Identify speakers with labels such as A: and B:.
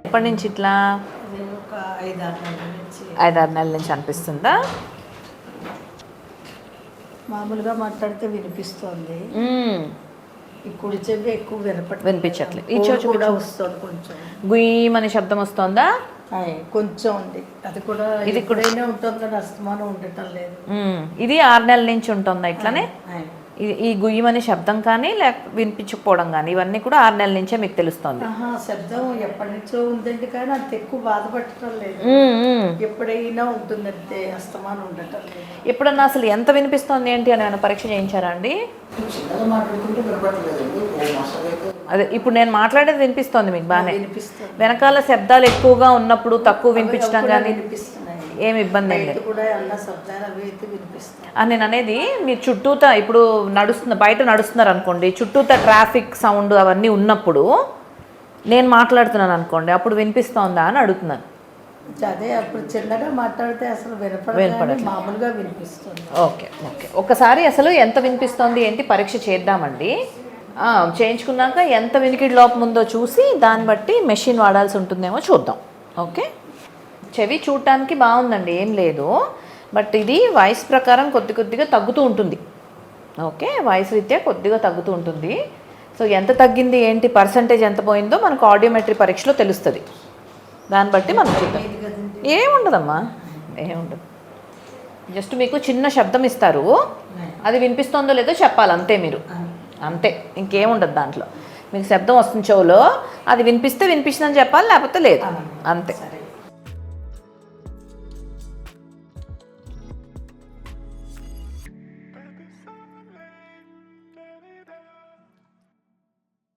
A: ఎప్పటి నుంచి ఇట్లా?
B: ఒక 5-6 నెలల నుంచి.
A: 5-6 నెలల నుంచి అనిపిస్తుందా?
B: మామూలుగా మాట్లాడితే వినిపిస్తుంది. ఈ కుడి చెవి ఎక్కువ
A: వినిపించట్లేదు.
B: ఈ చెవి కూడా వస్తుంది కొంచెం.
A: గుయ్యం అనే శబ్దం వస్తుందా?
B: కొంచెం ఉంది. అది కూడా ఇది కూడా ఉంటుంది కానీ అస్తమానం ఉండటం లేదు.
A: ఇది 6 నెలల నుంచి ఉంటుందా ఇట్లానే? ఈ గుయ్యమనే శబ్దం కానీ లేక వినిపించకపోవడం కానీ ఇవన్నీ కూడా 6 నెలల నుంచే మీకు తెలుస్తుంది?
B: శబ్దం ఎప్పటి నుంచో ఉందండి కానీ అంత ఎక్కువ బాధపడటం లేదు. ఎప్పుడైనా ఉంటుంది అంతే, అస్తమానం ఉండటం లేదు.
A: ఎప్పుడన్నా అసలు ఎంత వినిపిస్తుంది ఏంటి అని ఏమైనా పరీక్ష చేయించారా అండి? అదే ఇప్పుడు నేను మాట్లాడేది వినిపిస్తుంది మీకు బాగానే? వెనకాల శబ్దాలు ఎక్కువగా ఉన్నప్పుడు తక్కువ వినిపించడం కానీ ఏమి ఇబ్బంది ఏం లేదు? నేను అనేది మీరు చుట్టూత ఇప్పుడు బయట నడుస్తున్నారు అనుకోండి, చుట్టూత ట్రాఫిక్ సౌండ్ అవన్నీ ఉన్నప్పుడు నేను మాట్లాడుతున్నాను అనుకోండి, అప్పుడు వినిపిస్తుందా అని అడుగుతున్నాను.
B: అదే అప్పుడు చిన్నగా మాట్లాడితే అసలు వినపడదు, మామూలుగా వినిపిస్తుంది.
A: ఓకే ఓకే, ఒకసారి అసలు ఎంత వినిపిస్తుంది ఏంటి పరీక్ష చేద్దామండి. చేయించుకున్నాక ఎంత వినికిడి లోపం ఉందో చూసి దాన్ని బట్టి మెషిన్ వాడాల్సి ఉంటుందేమో చూద్దాం. ఓకే, చెవి చూడటానికి బాగుందండి, ఏం లేదు. బట్ ఇది వయసు ప్రకారం కొద్దిగా తగ్గుతూ ఉంటుంది. ఓకే, వయసు రీత్యా కొద్దిగా తగ్గుతూ ఉంటుంది. సో ఎంత తగ్గింది ఏంటి పర్సంటేజ్ ఎంత పోయిందో మనకు ఆడియోమెట్రీ పరీక్షలో తెలుస్తుంది. దాన్ని బట్టి మనం చూద్దాం. ఏముండదమ్మా, ఏముండదు. జస్ట్ మీకు చిన్న శబ్దం ఇస్తారు, అది వినిపిస్తుందో లేదో చెప్పాలి అంతే మీరు, అంతే, ఇంకేముండదు దాంట్లో. మీకు శబ్దం వస్తుంది చెవులో, అది వినిపిస్తే వినిపించిందని చెప్పాలి, లేకపోతే లేదు, అంతే.